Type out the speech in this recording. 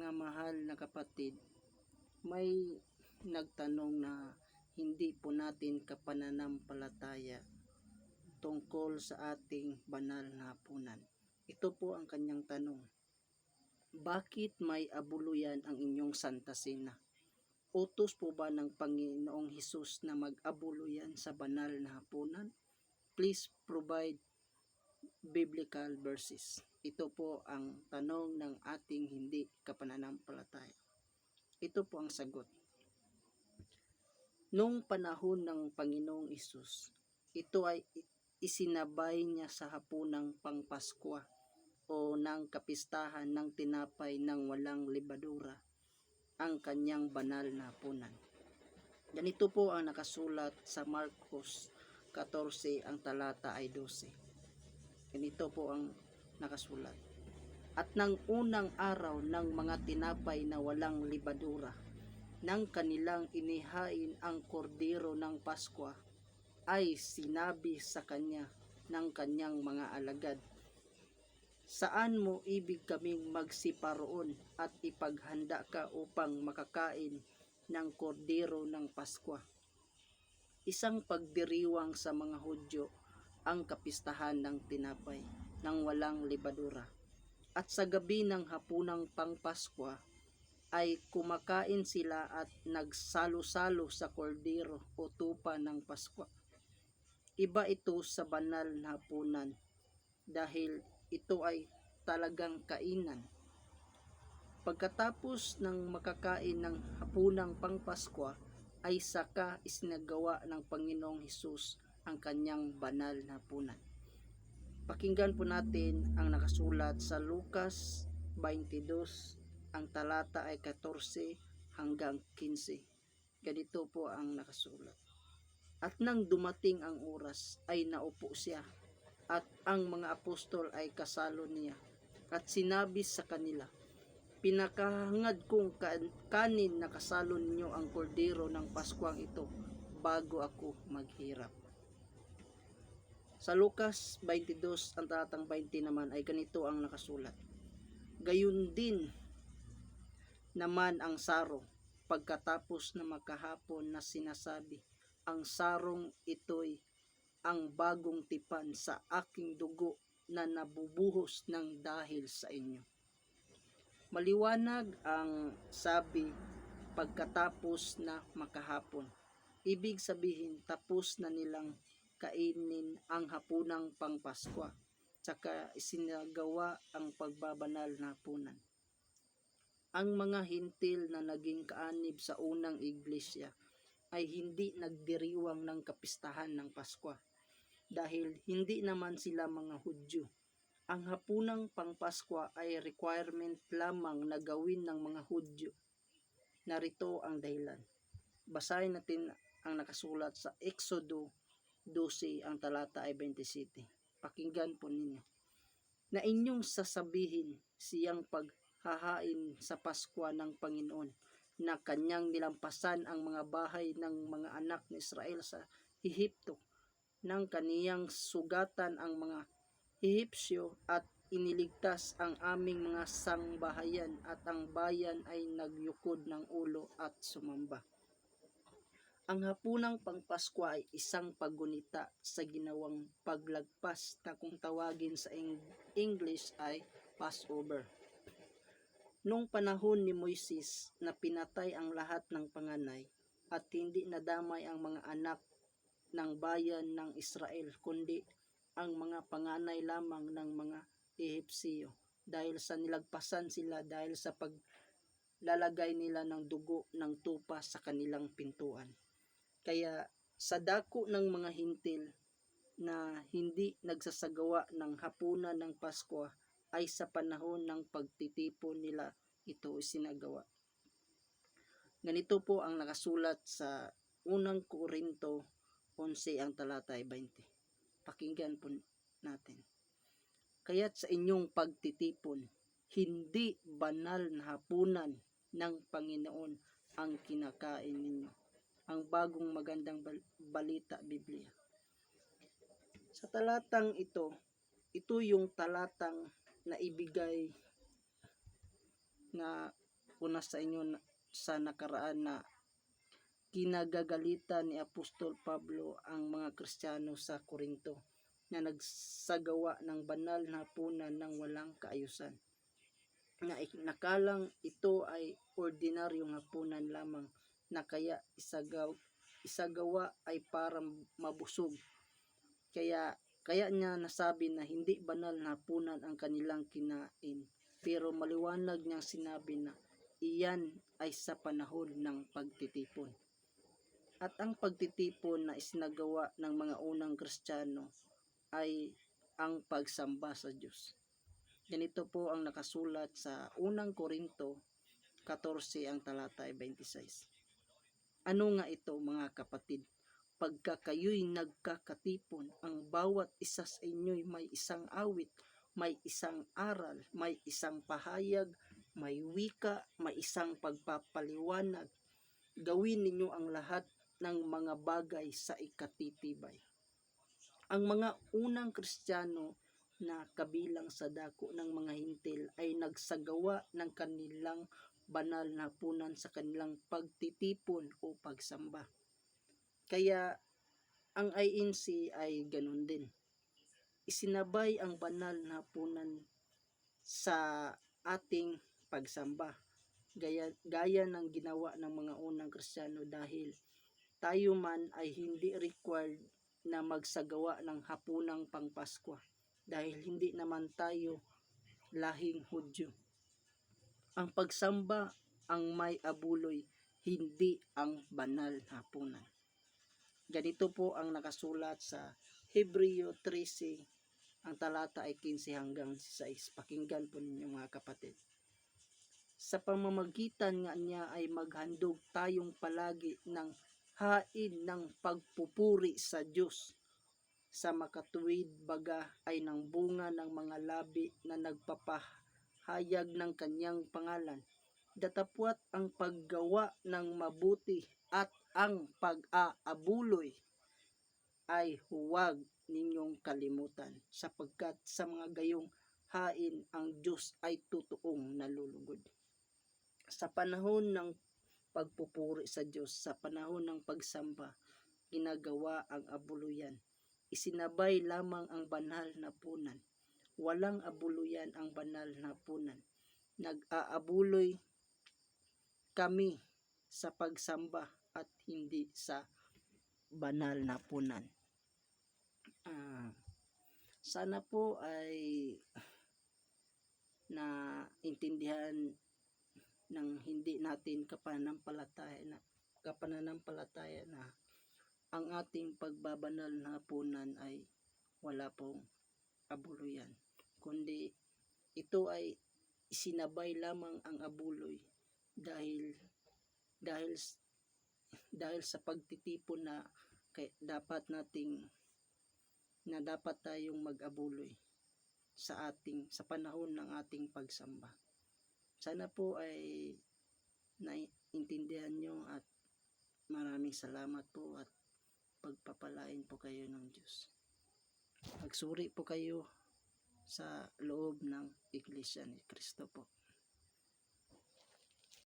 Mga mahal na kapatid, may nagtanong na hindi po natin kapananampalataya tungkol sa ating banal na hapunan. Ito po ang kanyang tanong. Bakit may abuluyan ang inyong Santa Cena? Utos po ba ng Panginoong Hesus na mag-abuluyan sa banal na hapunan? Please provide biblical verses. Ito po ang tanong ng ating hindi kapananampalataya. Ito po ang sagot. Noong panahon ng Panginoong Hesus, ito ay isinabay niya sa hapunang pangpaskwa o ng kapistahan ng tinapay ng walang libadura, ang kanyang banal na hapunan. Ganito po ang nakasulat sa Marcos 14, ang talata ay 12. Ganito po ang nakasulat. At ng unang araw ng mga tinapay na walang libadura, nang kanilang inihain ang kordero ng Paskwa, ay sinabi sa kanya ng kanyang mga alagad, saan mo ibig kaming magsiparoon at ipaghanda ka upang makakain ng kordero ng Paskwa? Isang pagdiriwang sa mga Hudyo ang kapistahan ng tinapay ng walang libadura. At sa gabi ng hapunang pangpaskwa ay kumakain sila at nagsalo-salo sa kordero o tupa ng Paskwa. Iba ito sa banal na hapunan dahil ito ay talagang kainan. Pagkatapos ng makakain ng hapunang pangpaskwa ay saka isinagawa ng Panginoong Hesus ang kanyang banal na hapunan. Pakinggan po natin ang nakasulat sa Lucas 22, ang talata ay 14 hanggang 15. Ganito po ang nakasulat. At nang dumating ang oras ay naupo siya at ang mga apostol ay kasalo niya at sinabi sa kanila, pinakahangad kong kanin na kasalo ninyo ang kordero ng Paskwang ito bago ako maghirap. Sa Lucas 22, ang talatang 20 naman ay ganito ang nakasulat. Gayon din naman ang saro, pagkatapos na makahapon na sinasabi, ang sarong ito'y ang bagong tipan sa aking dugo na nabubuhos ng dahil sa inyo. Maliwanag ang sabi pagkatapos na makahapon. Ibig sabihin tapos na nilang kainin ang hapunang pangpaskwa, tsaka isinagawa ang pagbabanal na hapunan. Ang mga hintil na naging kaanib sa unang iglesia ay hindi nagdiriwang ng kapistahan ng Paskwa dahil hindi naman sila mga Hudyo. Ang hapunang pangpaskwa ay requirement lamang na gawin ng mga Hudyo. Narito ang dahilan. Basahin natin ang nakasulat sa Exodo 12, ang talata ay 27. Pakinggan po ninyo. Na inyong sasabihin siyang paghahain sa Paskwa ng Panginoon na kanyang nilampasan ang mga bahay ng mga anak ni Israel sa Ehipto, nang kaniyang sugatan ang mga Ehipsyo at iniligtas ang aming mga sangbahayan at ang bayan ay nagyukod ng ulo at sumamba. Ang hapunang pangpaskwa ay isang paggunita sa ginawang paglagpas na kung tawagin sa English ay Passover. Noong panahon ni Moises na pinatay ang lahat ng panganay at hindi nadamay ang mga anak ng bayan ng Israel kundi ang mga panganay lamang ng mga Ehipsyo dahil sa nilagpasan sila dahil sa paglalagay nila ng dugo ng tupa sa kanilang pintuan. Kaya sa dako ng mga hintil na hindi nagsasagawa ng hapunan ng Paskwa ay sa panahon ng pagtitipon nila ito isinagawa. Ganito po ang nakasulat sa unang Korinto 11, ang talata ay 20. Pakinggan po natin. Kaya't sa inyong pagtitipon, hindi banal na hapunan ng Panginoon ang kinakain ninyo. Ang bagong magandang balita Biblia. Sa talatang ito yung talatang na ibigay na ko na sa inyo sa nakaraan na kinagagalitan ni Apostol Pablo ang mga Kristiyano sa Korinto na nagsagawa ng banal na hapunan ng walang kaayusan. Na nakalang ito ay ordinaryong hapunan lamang na kaya isagawa ay para mabusog. Kaya niya nasabi na hindi banal na hapunan ang kanilang kinain. Pero maliwanag niyang sinabi na iyan ay sa panahon ng pagtitipon. At ang pagtitipon na isinagawa ng mga unang Kristiyano ay ang pagsamba sa Diyos. Ganito po ang nakasulat sa unang Korinto 14 ang talata 26. Ano nga ito mga kapatid? Pagka kayo'y nagkakatipon, ang bawat isa sa inyo'y may isang awit, may isang aral, may isang pahayag, may wika, may isang pagpapaliwanag. Gawin ninyo ang lahat ng mga bagay sa ikatitibay. Ang mga unang Kristiyano na kabilang sa dako ng mga hintil ay nagsagawa ng kanilang banal na hapunan sa kanilang pagtitipon o pagsamba. Kaya ang INC ay ganun din. Isinabay ang banal na hapunan sa ating pagsamba. Gaya ng ginawa ng mga unang Kristiyano dahil tayo man ay hindi required na magsagawa ng hapunang pangpaskwa dahil hindi naman tayo lahing Hudyo. Ang pagsamba ang may abuloy, hindi ang banal na hapunan. Ganito po ang nakasulat sa Hebreo 13, ang talata ay 15 hanggang 16. Pakinggan po ninyo mga kapatid. Sa pamamagitan nga niya ay maghandog tayong palagi ng hain ng pagpupuri sa Diyos. Sa makatuwid baga ay ng bunga ng mga labi na nagpapahayag ng kanyang pangalan. Datapwat ang paggawa ng mabuti at ang pag-aabuloy ay huwag ninyong kalimutan, sapagkat sa mga gayong hain ang Diyos ay totoong nalulugod. Sa panahon ng pagpupuri sa Diyos, sa panahon ng pagsamba, ginagawa ang abuluyan. Isinabay lamang ang banal na hapunan. Walang abuluyan ang banal na hapunan. Nag-aabuloy kami sa pagsamba at hindi sa banal na hapunan. Sana po ay naintindihan ng hindi natin kapananampalataya na ang ating pagbabanal na hapunan ay wala pong abuluyan, kundi ito ay isinabay lamang ang abuloy dahil sa pagtitipon na dapat tayong mag-abuloy sa panahon ng ating pagsamba. Sana po ay naintindihan nyo at maraming salamat po at pagpapalain po kayo ng Diyos. Magsuri po kayo sa loob ng Iglesia ni Cristo po.